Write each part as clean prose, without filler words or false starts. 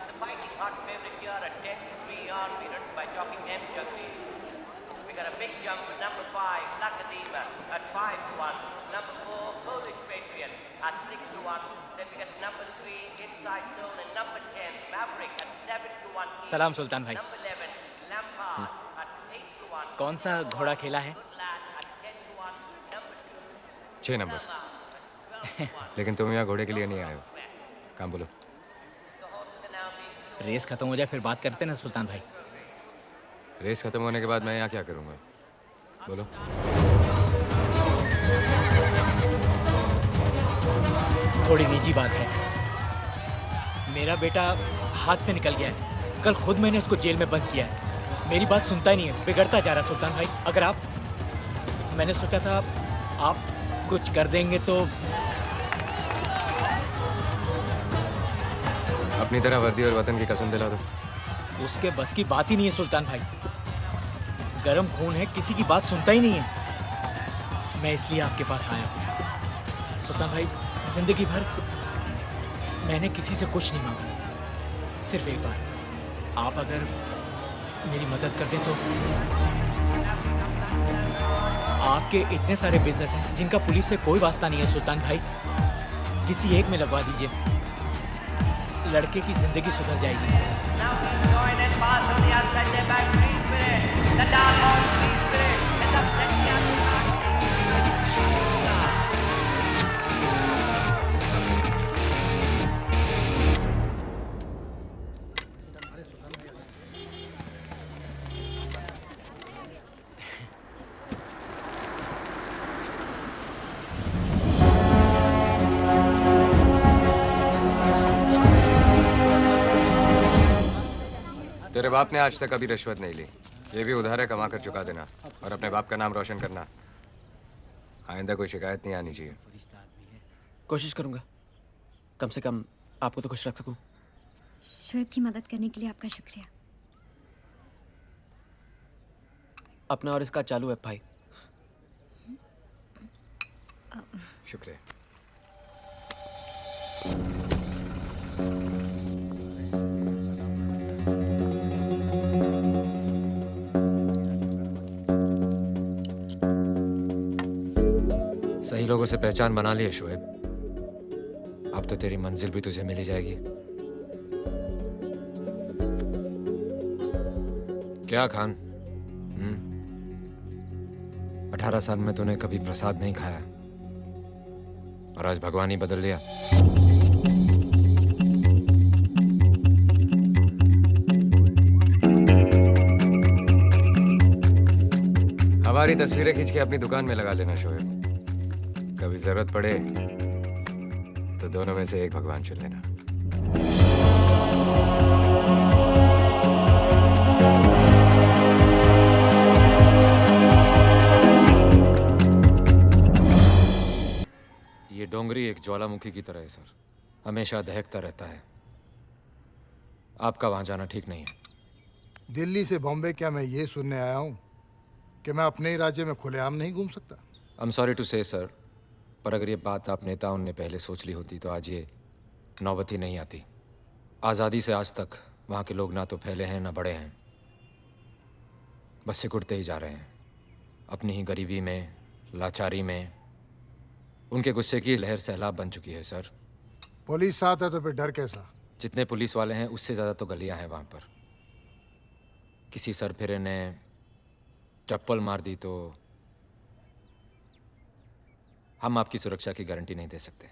The fighting hot favorite here at 10-3 on winners by jockey M. Jagdish. We got a big jump with number 5, Lakadima, at 5-1. Number 4, Polish Patriot, at 6-1. Then we got number 3, Inside Zone, and number 10, Maverick, at 7-1. सलाम सुल्तान भाई। Number 11, Lampard, at 8-1. कौन सा घोड़ा खेला है? Good lad, at 10-1. Number 2, 6 number. लेकिन तुम यहाँ घोड़े के लिए नहीं आए हो। काम बोलो। the horses are now being race खत्म हो जाए फिर बात करते ना सुल्तान भाई। रेस खत्म होने के बाद मैं यहाँ क्या करूँगा? बोलो। थोड़ी निजी बात है। मेरा बेटा हाथ से निकल गया है। कल खुद मैंने उसको जेल में बंद किया है। मेरी बात सुनता ही नहीं है, बिगड़ता जा रहा सुल्तान भाई। अगर आप, मैंने सोचा था आप कुछ कर देंगे तो। अपनी तरह वर्दी और वतन की कसम दिला दो। उसके बस की बात ही नहीं है सुल्तान भाई। गरम खून है, किसी की बात सुनता ही नहीं है। मैं इसलिए आपके पास आया हूँ सुल्तान भाई। जिंदगी भर मैंने किसी से कुछ नहीं मांगा, सिर्फ एक बार आप अगर मेरी मदद कर दें तो। आपके इतने सारे बिजनेस हैं जिनका पुलिस से कोई वास्ता नहीं है सुल्तान भाई। किसी एक में लगवा दीजिए, लड़के की जिंदगी सुधर जाएगी। now being joined and passed on the outside there by Free Spirit. The dark horse Free Spirit is upset the outside. तेरे बाप ने आज तक कभी रिश्वत नहीं ली। ये भी उधार है, कमा कर चुका देना और अपने बाप का नाम रोशन करना। आइंदा कोई शिकायत नहीं आनी चाहिए। कोशिश करूंगा, कम से कम आपको तो खुश रख सकूं। शोएब की मदद करने के लिए आपका शुक्रिया। अपना और इसका चालू है भाई। शुक्रिया। सही लोगों से पहचान बना ली है शोएब। अब तो तेरी मंजिल भी तुझे मिली जाएगी। क्या खान? 18 साल में तूने कभी प्रसाद नहीं खाया और आज भगवान ही बदल लिया। हमारी तस्वीरें खींच के अपनी दुकान में लगा लेना शोएब। कभी जरूरत पड़े तो दोनों में से एक भगवान चुन लेना। ये डोंगरी एक ज्वालामुखी की तरह है सर, हमेशा दहकता रहता है। आपका वहां जाना ठीक नहीं है। दिल्ली से बॉम्बे क्या मैं ये सुनने आया हूँ कि मैं अपने ही राज्य में खुलेआम नहीं घूम सकता? आई एम सॉरी टू से सर, पर अगर ये बात आप नेताओं ने पहले सोच ली होती तो आज ये नौबत ही नहीं आती। आज़ादी से आज तक वहाँ के लोग ना तो फैले हैं ना बड़े हैं, बस सिकुड़ते ही जा रहे हैं। अपनी ही गरीबी में, लाचारी में उनके गुस्से की लहर सैलाब बन चुकी है सर। पुलिस साथ है तो फिर डर कैसा? जितने पुलिस वाले हैं उससे ज़्यादा तो गलियाँ हैं वहाँ पर। किसी सरफिरे ने चप्पल मार दी तो हम आपकी सुरक्षा की गारंटी नहीं दे सकते।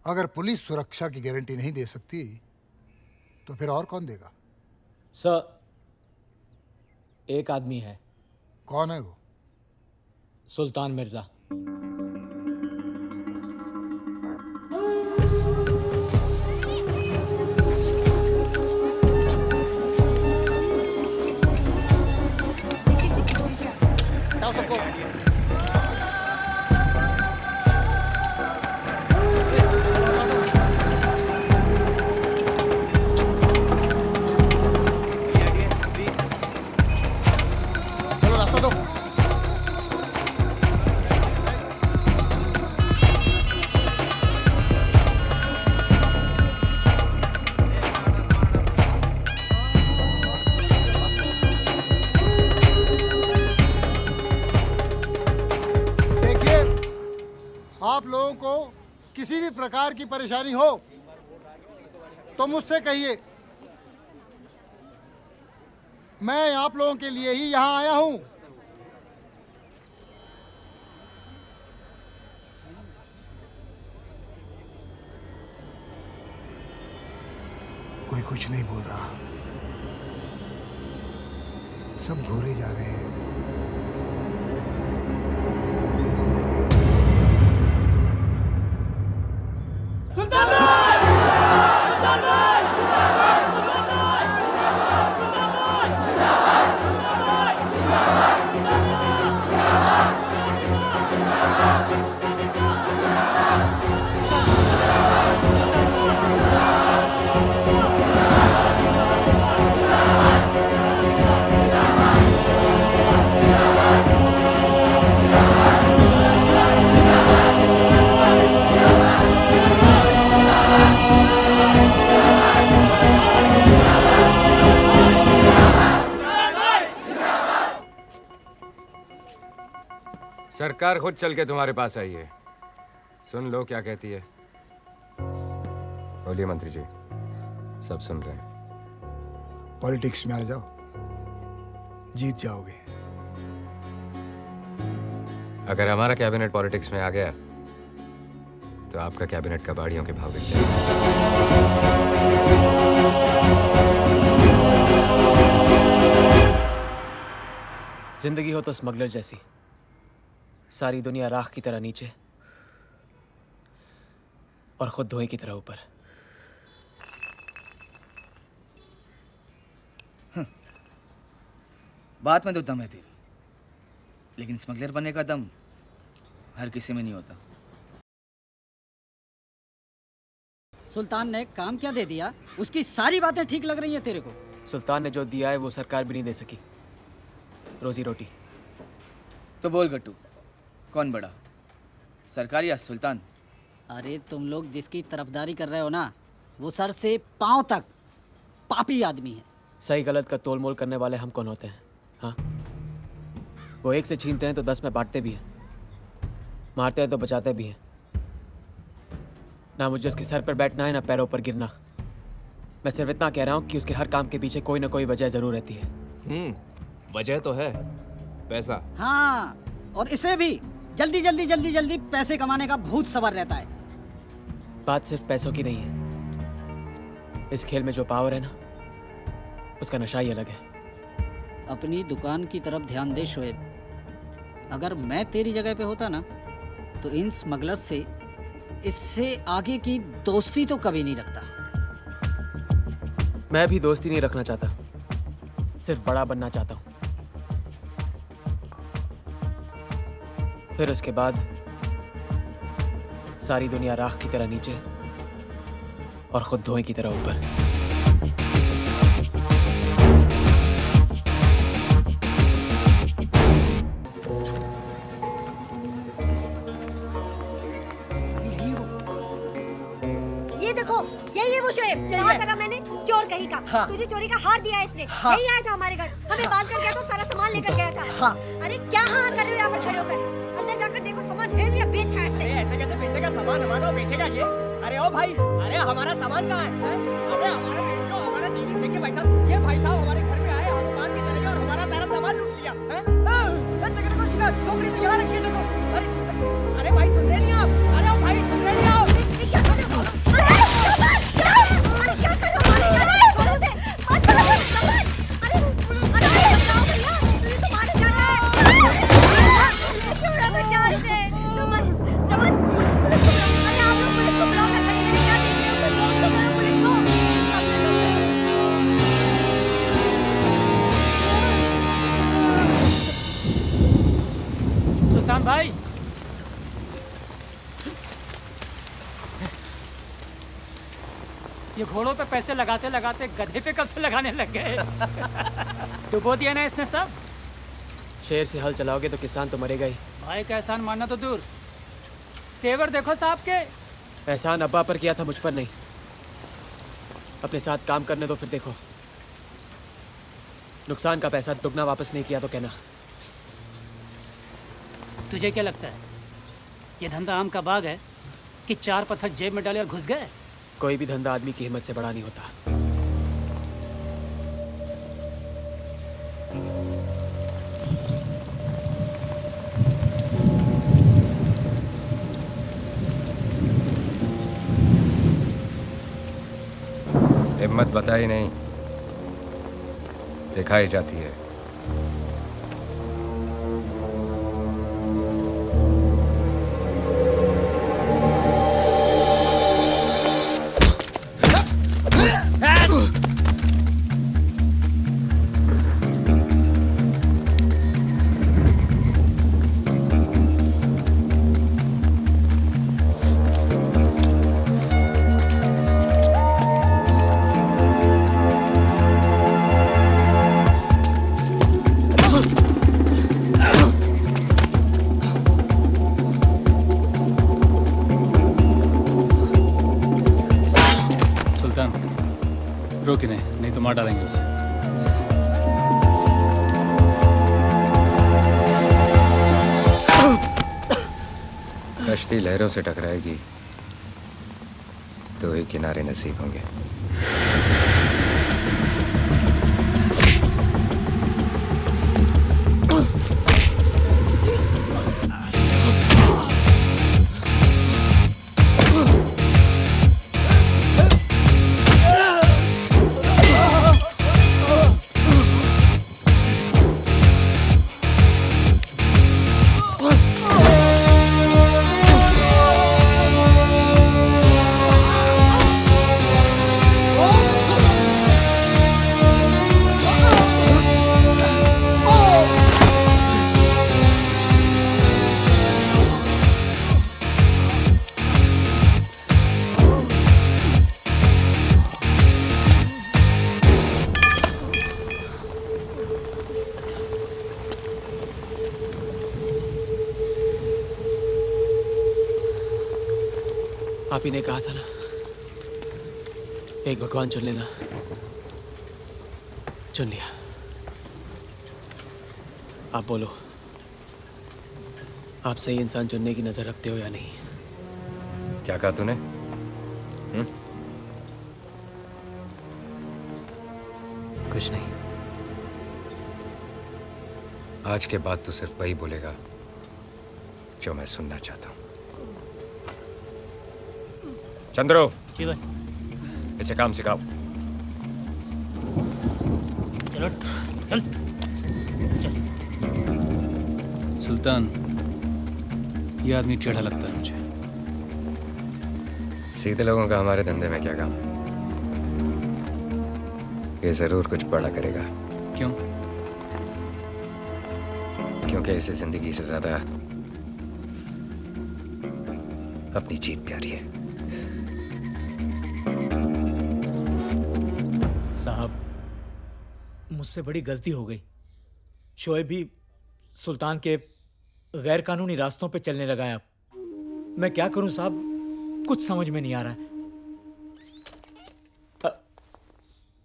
अगर पुलिस सुरक्षा की गारंटी नहीं दे सकती तो फिर और कौन देगा? सर, एक आदमी है। कौन है वो? सुल्तान मिर्जा। प्रकार की परेशानी हो तो मुझसे कहिए। मैं आप लोगों के लिए ही यहां आया हूं। कोई कुछ नहीं बोल रहा, सब घूरे जा रहे हैं। सरकार खुद चल के तुम्हारे पास आई है, सुन लो क्या कहती है। बोलिए मंत्री जी, सब सुन रहे हैं। पॉलिटिक्स में आ जाओ, जीत जाओगे। अगर हमारा कैबिनेट पॉलिटिक्स में आ गया तो आपका कैबिनेट कबाड़ियों के भाव बिक जाएगा। जिंदगी हो तो स्मगलर जैसी, सारी दुनिया राख की तरह नीचे और खुद धुएं की तरह ऊपर। बात में तो दम है तेरी, लेकिन स्मगलर बनने का दम हर किसी में नहीं होता। सुल्तान ने काम क्या दे दिया? उसकी सारी बातें ठीक लग रही है तेरे को? सुल्तान ने जो दिया है वो सरकार भी नहीं दे सकी, रोजी रोटी। तो बोल गट्टू, कौन बड़ा, सरकार या सुल्तान? अरे तुम लोग जिसकी तरफदारी कर रहे हो ना, वो सर से पांव तक पापी आदमी है। सही गलत का तोल मोल करने वाले हम कौन होते हैं? हाँ, वो एक से छीनते हैं तो 10 में बांटते भी हैं, मारते हैं तो बचाते भी हैं। ना मुझे उसके सर पर बैठना है ना पैरों पर गिरना। मैं सिर्फ इतना कह रहा हूँ कि उसके हर काम के पीछे कोई ना कोई वजह जरूर रहती है। वजह तो है पैसा। हाँ, और इसे भी जल्दी पैसे कमाने का भूत सवार रहता है। बात सिर्फ पैसों की नहीं है, इस खेल में जो पावर है ना, उसका नशा ही अलग है। अपनी दुकान की तरफ ध्यान दे शोएब। अगर मैं तेरी जगह पे होता ना, तो इन स्मगलर्स से इससे आगे की दोस्ती तो कभी नहीं रखता। मैं भी दोस्ती नहीं रखना चाहता, सिर्फ बड़ा बनना चाहता हूँ। फिर उसके बाद सारी दुनिया राख की तरह नीचे और खुद धुएं की तरह ऊपर। ये देखो, यही है वो शोएब, कहा करा मैंने, चोर कहीं का। हाँ। तुझे चोरी का हार दिया है इसने। हाँ। यही आया था हमारे घर, हमें बांध कर गया था, सारा सामान लेकर गया था। हाँ। अरे क्या हाँ कर रहे हो यहाँ पर खड़े होकर? अंदर जाकर देखो सामान है या बेच खा इसने। ऐसे कैसे बेचेगा सामान हमारा और बेचेगा ये? अरे ओ भाई, अरे हमारा सामान कहाँ है? अरे हमारा रेडियो, हमारा टीवी। देखिए भाई साहब, ये भाई साहब हमारे घर में आए, हम बांध के चले गए और हमारा सारा सामान लूट लिया। देखो शिकार, टोकरी तो यहाँ रखी है, देखो। अरे भाई सुन रहे नहीं आप? अरे ओ भाई सुन रहे नहीं आप? क्या कर रहे हो? सुल्तान भाई, ये घोड़ों पे पैसे लगाते लगाते गधे पे कब से लगाने लग गए? डुबो दिया ना इसने सब। शेर से हल चलाओगे तो किसान तो मरेगा ही। भाई का एहसान मानना तो दूर, तेवर देखो साहब के। एहसान अब्बा पर किया था, मुझ पर नहीं। अपने साथ काम करने दो, फिर देखो। नुकसान का पैसा दुगना वापस नहीं किया तो कहना। तुझे क्या लगता है ये धंधा आम का बाग है कि 4 पत्थर जेब में डाले और घुस गए? कोई भी धंधा आदमी की हिम्मत से बड़ा नहीं होता। हिम्मत बताई नहीं, दिखाई जाती है। रोके नहीं तो मार डालेंगे उसे। कश्ती लहरों से टकराएगी तो ही किनारे नसीब होंगे। आप ही ने कहा था ना, एक भगवान चुन लेना, चुन लिया। आप बोलो, आप सही इंसान चुनने की नजर रखते हो या नहीं? क्या कहा तूने? कुछ नहीं। आज के बाद तू सिर्फ वही बोलेगा जो मैं सुनना चाहता हूँ। चंद्रो, जी भाई। इसे काम सिखाओ। चलो चल चल। सुल्तान, ये आदमी टेढ़ा लगता है मुझे। सीधे लोगों का हमारे धंधे में क्या काम? ये जरूर कुछ बड़ा करेगा। क्यों? क्योंकि इसे जिंदगी से ज्यादा अपनी जीत प्यारी है। साहब, मुझसे बड़ी गलती हो गई। शोएब भी सुल्तान के गैर कानूनी रास्तों पे चलने लगा है। अब मैं क्या करूं साहब, कुछ समझ में नहीं आ रहा है।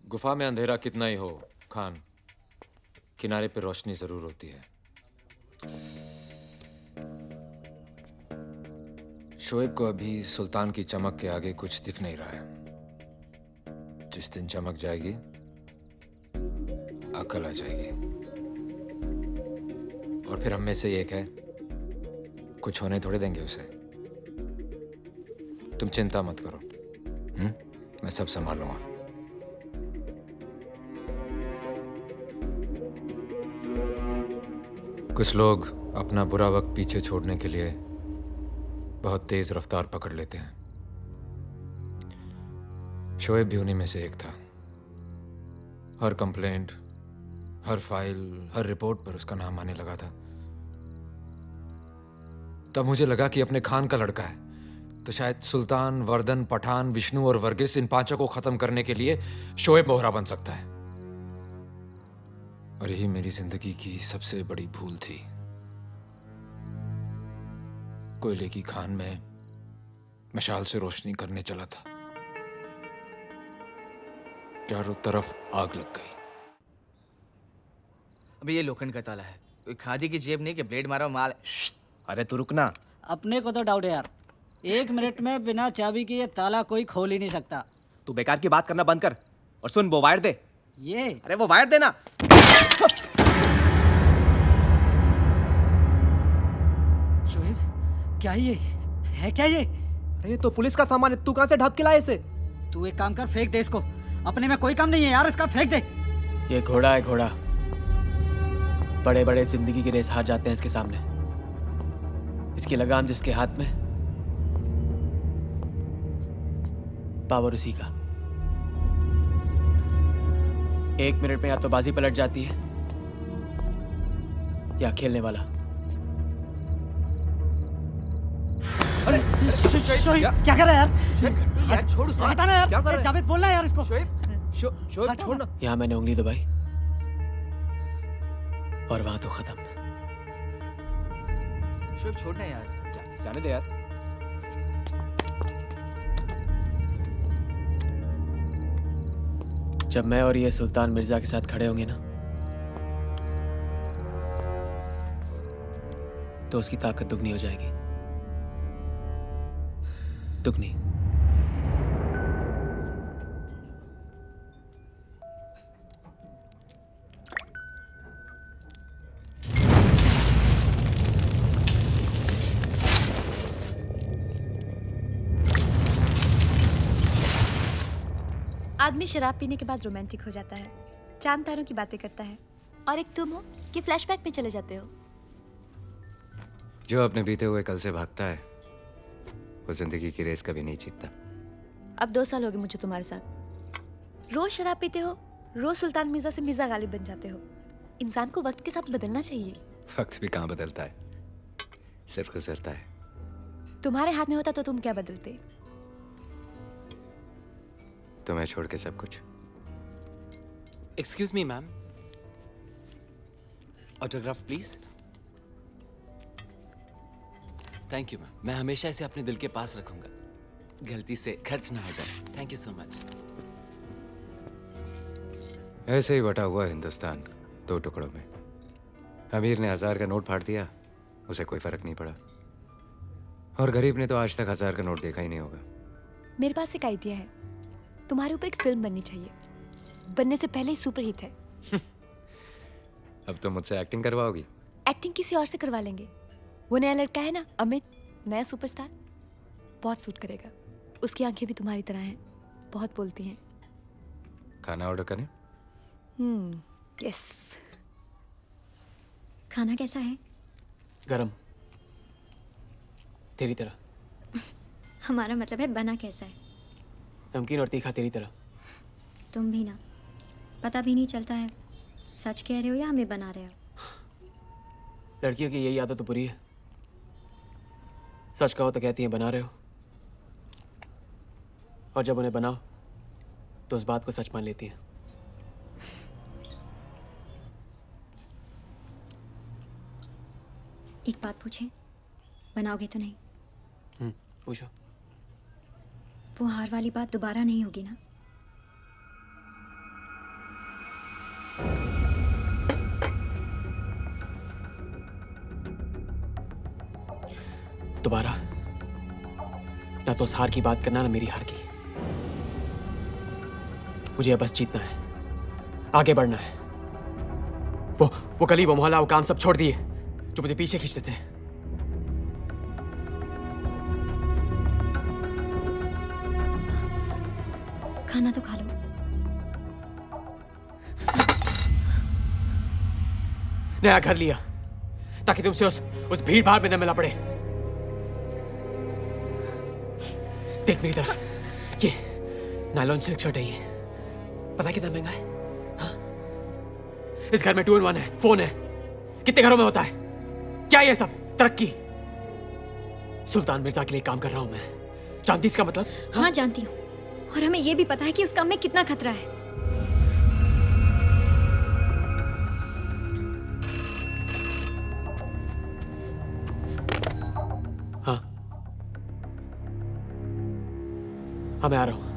गुफा में अंधेरा कितना ही हो खान, किनारे पे रोशनी जरूर होती है। शोएब को अभी सुल्तान की चमक के आगे कुछ दिख नहीं रहा है। जिस दिन चमक जाएगी, अकल आ जाएगी, और फिर हम में से एक है, कुछ होने थोड़े देंगे उसे। तुम चिंता मत करो, मैं सब संभाल लूंगा। कुछ लोग अपना बुरा वक्त पीछे छोड़ने के लिए बहुत तेज रफ्तार पकड़ लेते हैं। शोएब भी उन्हीं में से एक था। हर कंप्लेंट, हर फाइल, हर रिपोर्ट पर उसका नाम आने लगा था। तब मुझे लगा कि अपने खान का लड़का है तो शायद सुल्तान, वर्दन, पठान, विष्णु और वर्गीस, इन पांचों को खत्म करने के लिए शोएब मोहरा बन सकता है। और यही मेरी जिंदगी की सबसे बड़ी भूल थी। कोयले की खान में मशाल से रोशनी करने चला था, चारों तरफ आग लग गई। अबे ये लोखंड का ताला है, कोई खादी की जेब नहीं कि ब्लेड मारो माल। अरे तू रुकना। अपने को तो डाउट है यार, 1 मिनट में बिना चाबी के ये ताला कोई खोल ही नहीं सकता। तू बेकार की बात करना बंद कर और सुन, वो वायर दे। ये अरे वो वायर देना। शोएब, क्या ये है? क्या ये? अरे ये तो पुलिस का सामान है, तू कहां से ढक के लाया इसे? तू एक काम कर, फेंक दे इसको। अपने में कोई काम नहीं है यार, इसका फेंक दे। ये घोड़ा है, घोड़ा। बड़े बड़े जिंदगी की रेस हार जाते हैं इसके सामने। इसकी लगाम जिसके हाथ में, पावर उसी का। 1 मिनट में या तो बाजी पलट जाती है या खेलने वाला। अरे शोएब, क्या कर रहा है यार? यार छोड़ उसे। हटाना यार। क्या कर रहा है? जावेद बोलना यार इसको। शोएब छोड़ना। यहाँ मैंने उंगली दबाई और वहां तो खत्म। शोएब छोड़ना यार। जाने दे यार। जब मैं और ये सुल्तान मिर्जा के साथ खड़े होंगे ना, तो उसकी ताकत दुगनी हो जाएगी। दुगनी। आदमी शराब पीने के बाद रोमांटिक हो जाता है, चांद तारों की बातें करता है, और एक तुम हो कि फ्लैशबैक में चले जाते हो। जो अपने बीते हुए कल से भागता है वो जिंदगी की रेस कभी नहीं जीतता। अब 2 साल हो गए मुझे तुम्हारे साथ। रोज शराब पीते हो, रोज सुल्तान मिर्जा से मिर्जा गालिब बन जाते हो। इंसान को वक्त के साथ बदलना चाहिए। वक्त भी कहाँ बदलता है, सिर्फ गुजरता है। तुम्हारे हाथ में होता तो तुम क्या बदलते? तुम्हें छोड़ के सब कुछ। Excuse me ma'am, autograph please. Thank you ma'am, मैं हमेशा इसे अपने दिल के पास रखूंगा, गलती से खर्च ना हो जाए। Thank you so much. ऐसे ही बटा हुआ हिंदुस्तान 2 टुकड़ों में। अमीर ने 1000 का नोट फाड़ दिया, उसे कोई फर्क नहीं पड़ा, और गरीब ने तो आज तक 1000 का नोट देखा ही नहीं होगा। मेरे पास एक आइडिया है, तुम्हारे ऊपर एक फिल्म बननी चाहिए, बनने से पहले ही सुपरहिट है। अब तो मुझसे एक्टिंग करवाओगी? एक्टिंग किसी और से करवा लेंगे। वो नया लड़का है ना, अमित, नया सुपरस्टार, बहुत सूट करेगा। उसकी आंखें भी तुम्हारी तरह हैं, बहुत बोलती हैं। खाना ऑर्डर करें? यस। खाना कैसा है? गरम, तेरी तरह। हमारा मतलब है बना कैसा है? नमकीन और तीखा तेरी तरह। तुम भी ना, पता भी नहीं चलता है सच कह रहे हो या हमें बना रहे हो। लड़कियों की यही आदत तो बुरी है, सच कहो तो कहती हैं बना रहे हो, और जब उन्हें बनाओ तो उस बात को सच मान लेती हैं। एक बात पूछें, बनाओगे तो नहीं? पूछो। वो हार वाली बात दोबारा नहीं होगी ना? दोबारा ना तो उस हार की बात करना, ना मेरी हार की। मुझे बस जीतना है, आगे बढ़ना है। वो गली, वो मोहल्ला, वो काम सब छोड़ दिए जो मुझे पीछे खींचते थे। खाना तो खा लो। नया घर लिया ताकि तुमसे उस भीड़ भाड़ में न मिलना पड़े। देख मेरी तरफ, ये नायलॉन सिल्क शर्ट है, ये पता है कितना महंगा है? हाँ? इस घर में 2 in 1 है, फोन है। कितने घरों में होता है? क्या ये सब तरक्की? सुल्तान मिर्जा के लिए काम कर रहा हूं मैं, जानती इसका मतलब? हाँ जानती हूँ, और हमें ये भी पता है कि उस काम में कितना खतरा है। हाँ, मैं आ रहा हूं।